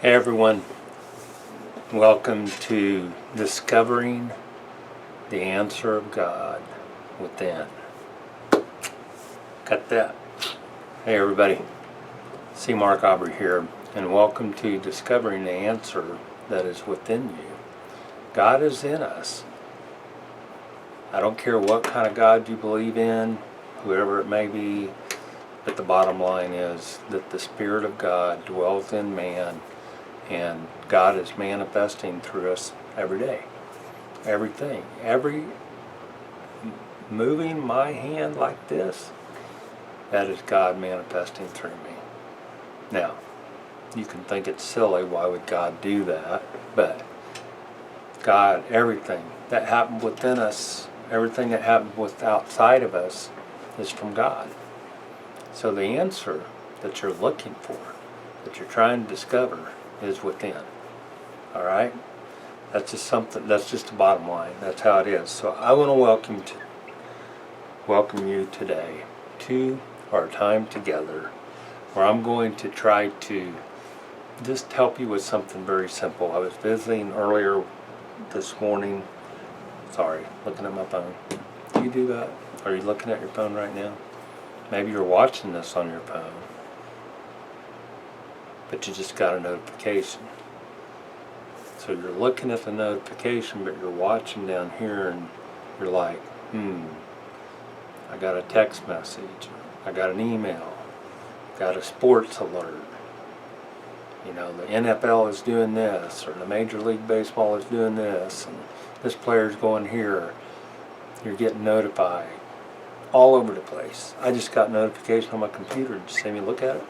Hey everyone, welcome to Discovering the Answer of God Within. Got that? Hey everybody, C. Mark Aubrey here, and welcome to Discovering the Answer that is within you. God is in us. I don't care what kind of God you believe in, whoever it may be, but the bottom line is that the Spirit of God dwells in man, and God is manifesting through us every day. Everything. Every moving my hand like this, that is God manifesting through me. Now, you can think it's silly, why would God do that? But God, everything that happened within us, everything that happened outside of us is from God. So the answer that you're looking for, that you're trying to discover, is within. All right? That's just the bottom line. That's how it is. So I want to welcome you today to our time together, where I'm going to try to just help you with something very simple. I was visiting earlier this morning. Sorry, looking at my phone. Do you do that? Are you looking at your phone right now? Maybe you're watching this on your phone, but you just got a notification. So you're looking at the notification, but you're watching down here and you're like, I got a text message, I got an email, got a sports alert. You know, the NFL is doing this, or the Major League Baseball is doing this, and this player's going here. You're getting notified all over the place. I just got notification on my computer. Did you see me look at it?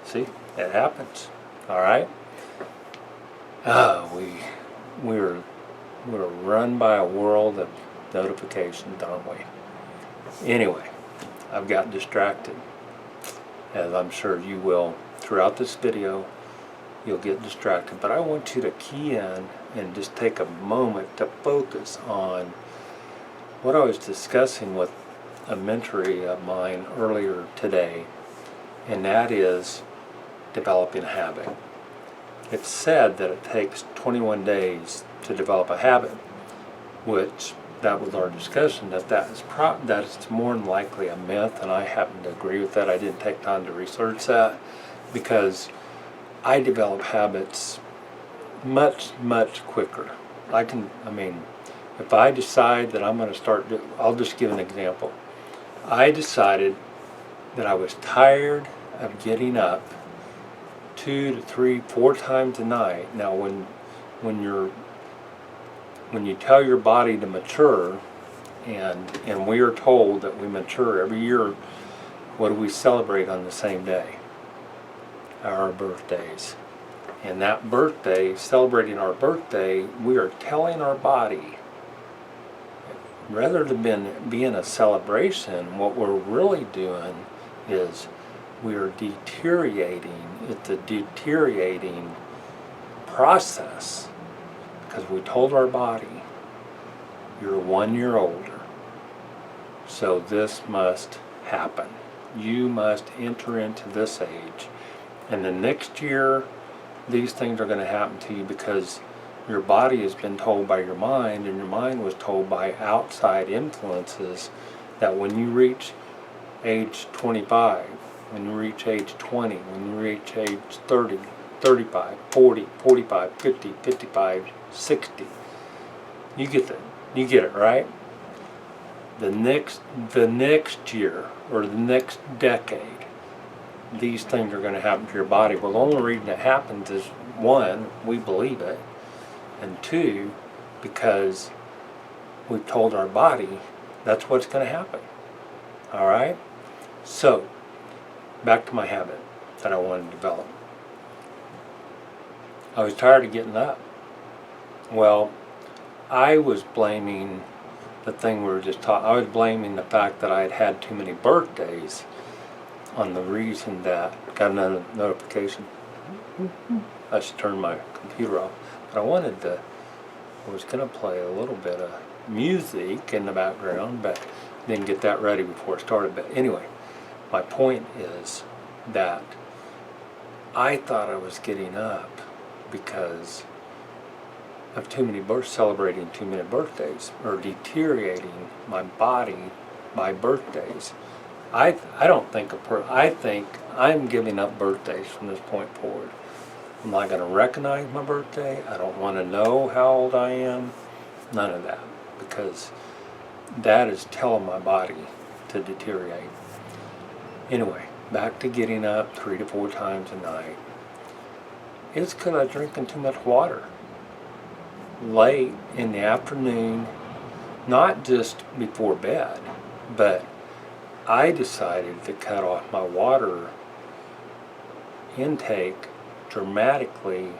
See, it happens. All right. We're run by a world of notifications, aren't we? Anyway, I've got distracted, as I'm sure you will throughout this video. You'll get distracted, but I want you to key in and just take a moment to focus on what I was discussing with a mentee of mine earlier today, and that is developing a habit. It's said that it takes 21 days to develop a habit, which that was our discussion, that is more than likely a myth, and I happen to agree with that. I didn't take time to research that because I develop habits much, much quicker. If I decide that I'm going to I'll just give an example. I decided that I was tired of getting up 2 to 3, 4 times a night. Now, when you tell your body to mature, and we are told that we mature every year, what do we celebrate on the same day? Our birthdays. And that birthday, celebrating our birthday, we are telling our body, rather than being a celebration, what we're really doing is we are deteriorating. It's a deteriorating process, because we told our body, you're 1 year older, so this must happen. You must enter into this age, and the next year these things are going to happen to you because your body has been told by your mind, and your mind was told by outside influences, that when you reach age 25, when you reach age 20, when you reach age 30, 35, 40, 45, 50, 55, 60, you get it, right? The next year or the next decade, these things are going to happen to your body. Well, the only reason it happens is, one, we believe it, and two, because we've told our body that's what's going to happen. All right? So, back to my habit that I wanted to develop. I was tired of getting up. Well, I was blaming the thing we were just talking. I was blaming the fact that I had had too many birthdays on the reason that got another notification. I should turn my computer off. But I was going to play a little bit of music in the background, but didn't get that ready before I started. But anyway, my point is that I thought I was getting up because of celebrating too many birthdays, or deteriorating my body by birthdays. I don't think I think I'm giving up birthdays from this point forward. I'm not going to recognize my birthday. I don't want to know how old I am. None of that, because that is telling my body to deteriorate. Anyway, back to getting up 3 to 4 times a night. It's because I'm drinking too much water. Late in the afternoon, not just before bed, but I decided to cut off my water intake dramatically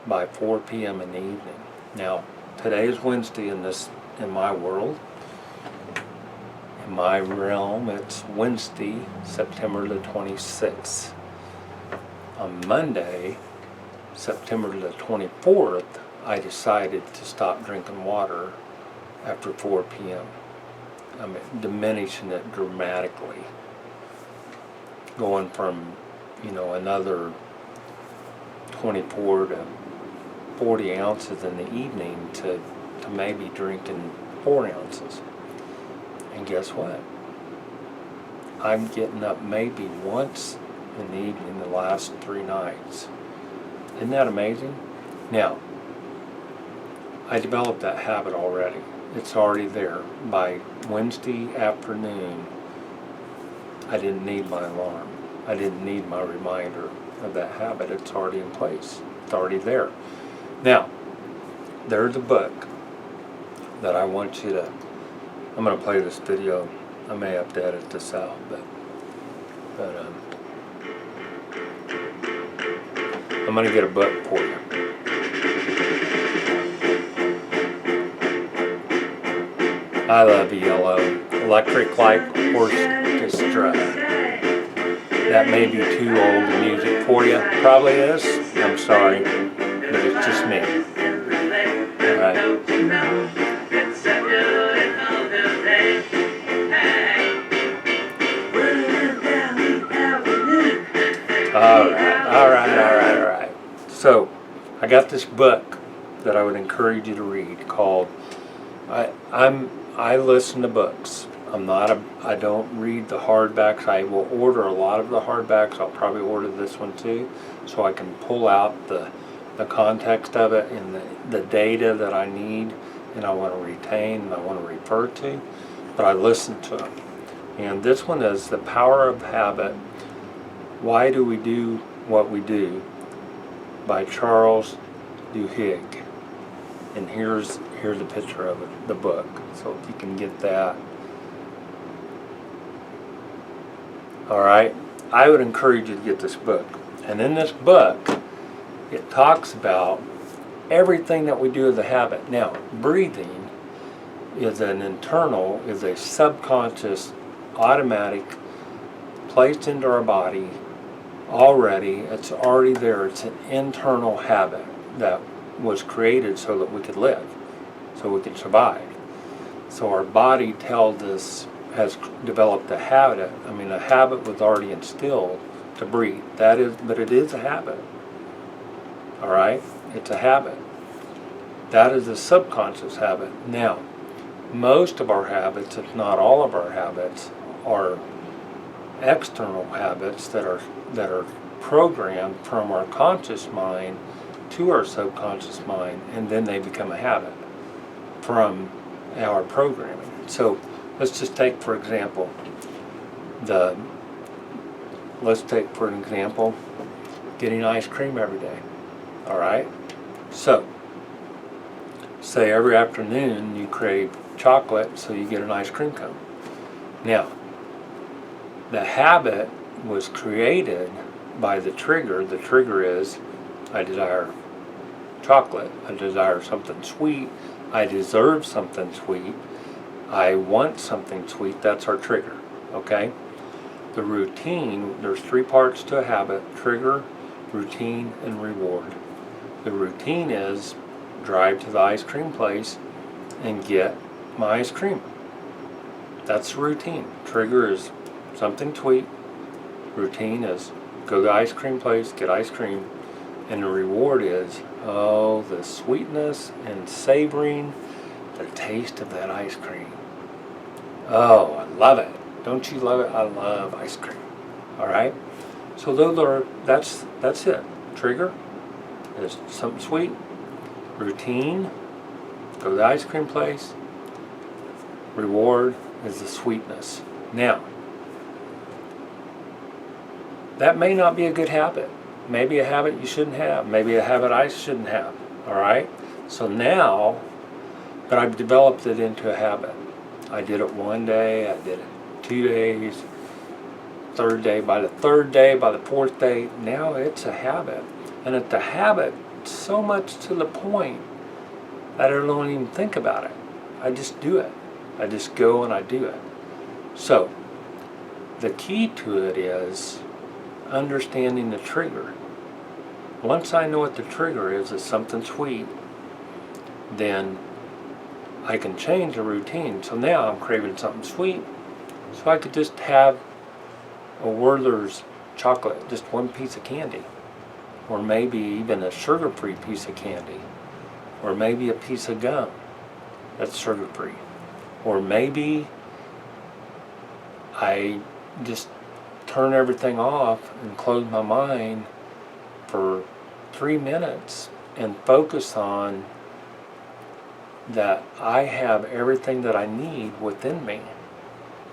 by 4 p.m. in the evening. Now, today is Wednesday in my world. In my realm, it's Wednesday, September the 26th. On Monday, September the 24th, I decided to stop drinking water after 4 p.m. I'm diminishing it dramatically, going from, another 24 to 40 ounces in the evening to maybe drinking 4 ounces. And guess what? I'm getting up maybe once in the evening the last 3 nights. Isn't that amazing? Now, I developed that habit already. It's already there. By Wednesday afternoon, I didn't need my alarm. I didn't need my reminder of that habit. It's already in place. It's already there. Now, there's a book that I want you to, I'm going to play this video. I may have to edit this out, but I'm going to get a book for you. I Love Yellow, Electric Light Orchestra. That may be too old music for you. Probably is. I'm sorry, but it's just me. Alright. Alright. So, I got this book that I would encourage you to read called, I listen to books. I don't read the hardbacks. I will order a lot of the hardbacks. I'll probably order this one too, so I can pull out the context of it and the data that I need and I want to retain and I want to refer to, but I listen to them. And this one is The Power of Habit. Why Do We Do What We Do by Charles Duhigg. And here's a picture of it, the book. So if you can get that. Alright, I would encourage you to get this book. And in this book, it talks about everything that we do as a habit. Now, breathing is a subconscious, automatic, placed into our body already. It's already there. It's an internal habit that was created so that we could live, so we could survive. So our body has developed a habit. A habit was already instilled to breathe. But it is a habit. All right? It's a habit. That is a subconscious habit. Now, most of our habits, if not all of our habits, are external habits that are programmed from our conscious mind to our subconscious mind, and then they become a habit from our programming. So let's just take for example getting ice cream every day. All right? So say every afternoon you crave chocolate, so you get an ice cream cone. Now, the habit was created by the trigger. The trigger is, I desire chocolate. I desire something sweet. I deserve something sweet. I want something sweet. That's our trigger. Okay? The routine, there's 3 parts to a habit: trigger, routine, and reward. The routine is drive to the ice cream place and get my ice cream. That's the routine. Trigger is something sweet. Routine is go to the ice cream place, get ice cream, and the reward is, oh, the sweetness and savoring, the taste of that ice cream. Oh, I love it. Don't you love it? I love ice cream. All right? So that's it. Trigger is something sweet. Routine, go to the ice cream place. Reward is the sweetness. Now, that may not be a good habit. Maybe a habit you shouldn't have. Maybe a habit I shouldn't have. All right? So now, but I've developed it into a habit. I did it one day, I did it 2 days, third day, by the third day, by the fourth day, now it's a habit. And it's a habit so much to the point that I don't even think about it. I just do it. I just go and I do it. So, the key to it is understanding the trigger. Once I know what the trigger is something sweet, then I can change the routine. So now I'm craving something sweet, so I could just have a Werther's chocolate, just one piece of candy, or maybe even a sugar-free piece of candy, or maybe a piece of gum that's sugar-free, or maybe I just turn everything off and close my mind for 3 minutes and focus on that I have everything that I need within me.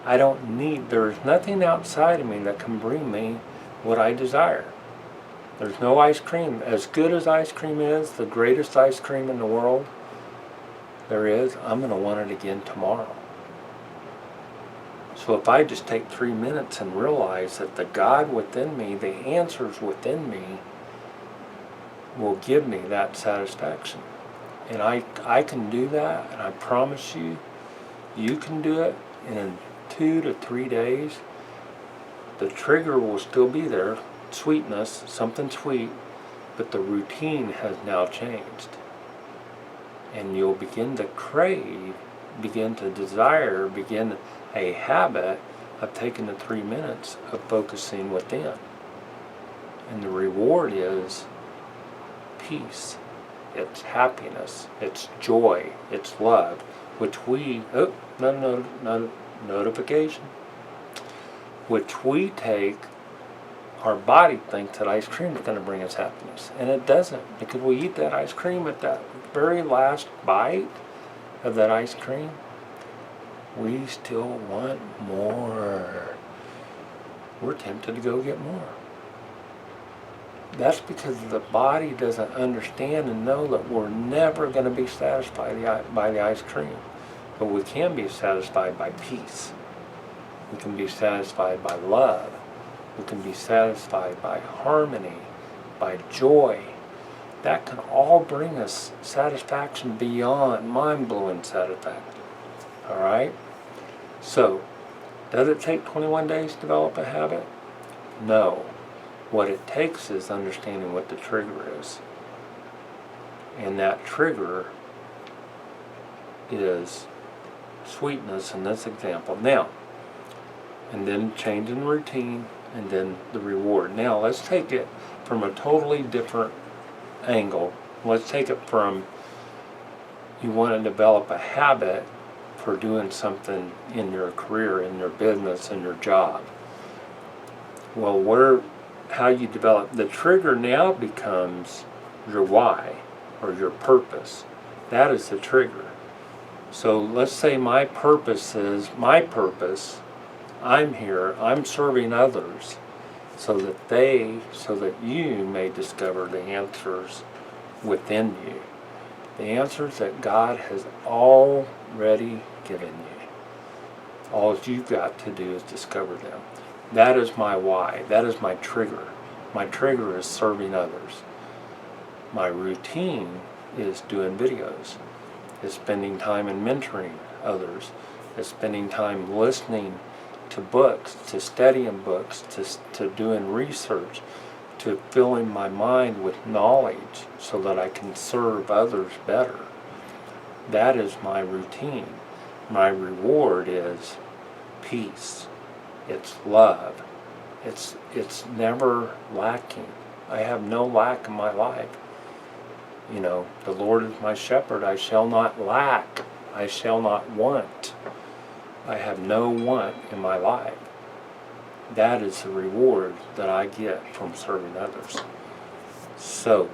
There's nothing outside of me that can bring me what I desire. There's no ice cream. As good as ice cream is, the greatest ice cream in the world there is, I'm going to want it again tomorrow. So if I just take 3 minutes and realize that the God within me, the answers within me, will give me that satisfaction. And I can do that, and I promise you, you can do it. And in 2 to 3 days, the trigger will still be there, sweetness, something sweet, but the routine has now changed. And you'll begin to crave, begin to desire, begin a habit of taking the 3 minutes of focusing within. And the reward is peace. It's happiness, it's joy, it's love, which we, notification, which we take, our body thinks that ice cream is going to bring us happiness, and it doesn't, because we eat that ice cream at that very last bite of that ice cream, we still want more. We're tempted to go get more. That's because the body doesn't understand and know that we're never going to be satisfied by the ice cream. But we can be satisfied by peace. We can be satisfied by love. We can be satisfied by harmony, by joy. That can all bring us satisfaction beyond mind-blowing satisfaction. All right? So, does it take 21 days to develop a habit? No. What it takes is understanding what the trigger is. And that trigger is sweetness in this example. Now, and then changing the routine, and then the reward. Now, let's take it from a totally different angle. Let's take it from you want to develop a habit for doing something in your career, in your business, in your job. Well, how you develop the trigger now becomes your why or your purpose. That is the trigger. So let's say my purpose, I'm here, I'm serving others so that you may discover the answers within you. The answers that God has already given you. All you've got to do is discover them. That is my why. That is my trigger. My trigger is serving others. My routine is doing videos. Is spending time in mentoring others. Is spending time listening to books, to studying books, to doing research, to filling my mind with knowledge so that I can serve others better. That is my routine. My reward is peace. It's love. It's never lacking. I have no lack in my life. You know, the Lord is my shepherd. I shall not lack. I shall not want. I have no want in my life. That is the reward that I get from serving others. So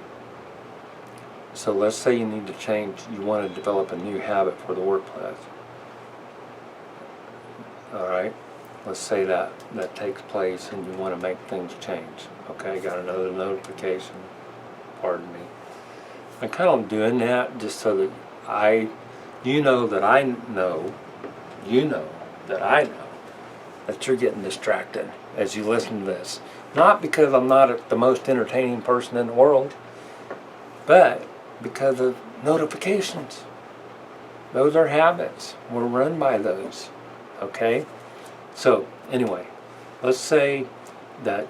let's say you need to change, you want to develop a new habit for the workplace. All right, let's say that takes place and you want to make things change. Okay, got another notification, pardon me. I'm kind of doing that just so that you know that I know that you're getting distracted as you listen to this. Not because I'm not the most entertaining person in the world, but because of notifications. Those are habits. We're run by those. Okay? So, anyway, let's say that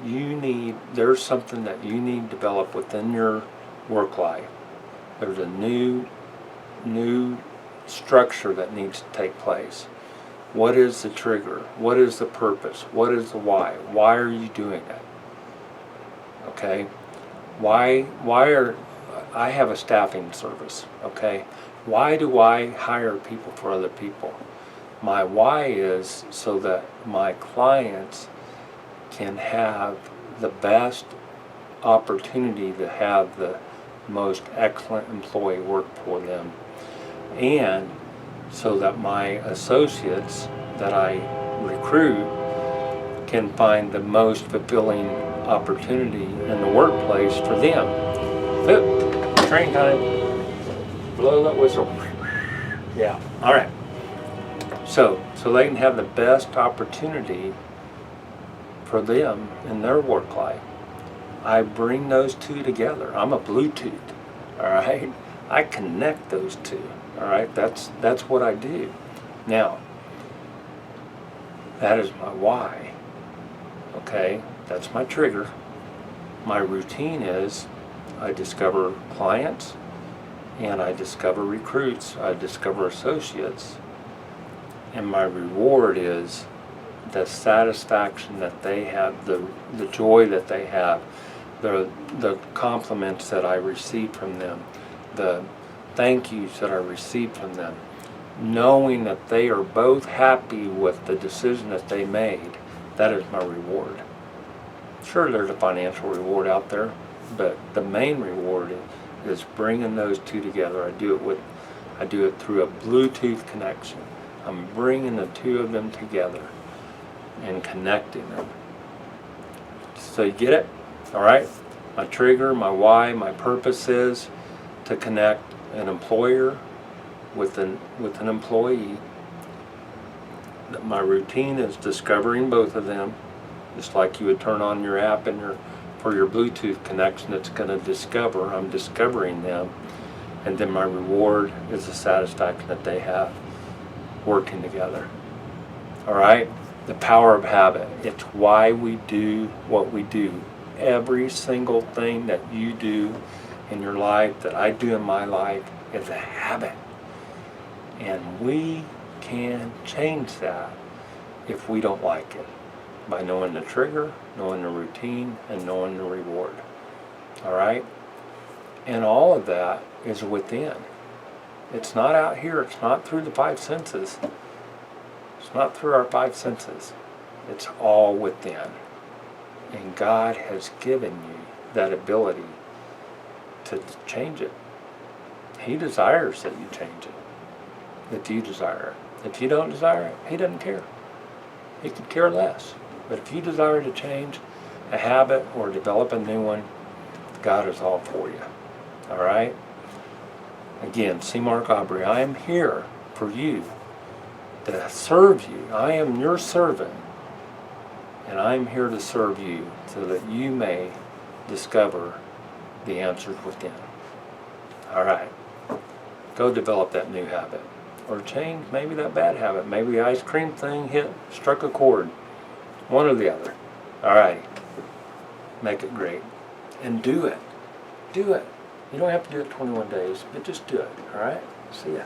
there's something that you need to develop within your work life. There's a new structure that needs to take place. What is the trigger? What is the purpose? What is the why? Why are you doing it? Okay? Why I have a staffing service, okay? Why do I hire people for other people? My why is so that my clients can have the best opportunity to have the most excellent employee work for them, and so that my associates that I recruit can find the most fulfilling opportunity in the workplace for them. Oop, train time. Blow that whistle. Yeah, all right. So they can have the best opportunity for them in their work life. I bring those two together. I'm a Bluetooth, all right? I connect those two, all right? That's what I do. Now, that is my why, okay? That's my trigger. My routine is I discover clients and I discover recruits, I discover associates, and my reward is the satisfaction that they have, the joy that they have, the compliments that I receive from them, the thank yous that I receive from them, knowing that they are both happy with the decision that they made. That is my reward. Sure, there's a financial reward out there, but the main reward is bringing those two together. I do it through a Bluetooth connection. I'm bringing the two of them together and connecting them. So you get it? All right? My trigger, my why, my purpose is to connect an employer with an employee. My routine is discovering both of them, just like you would turn on your app and for your Bluetooth connection, it's going to discover. I'm discovering them, and then my reward is the satisfaction that they have working together. All right? The power of habit. It's why we do what we do. Every single thing that you do in your life, that I do in my life, is a habit. And we can change that if we don't like it, by knowing the trigger, knowing the routine, and knowing the reward. All right? And all of that is within. It's not out here. It's not through the five senses. It's not through our five senses. It's all within. And God has given you that ability to change it. He desires that you change it, if you desire it. If you don't desire it, He doesn't care. He could care less. But if you desire to change a habit or develop a new one, God is all for you. All right? Again, C. Mark Aubrey, I am here for you, to serve you. I am your servant, and I'm here to serve you so that you may discover the answers within. All right. Go develop that new habit, or change maybe that bad habit. Maybe the ice cream thing struck a chord. One or the other. All right. Make it great. And do it. Do it. You don't have to do it 21 days, but just do it. All right? See ya.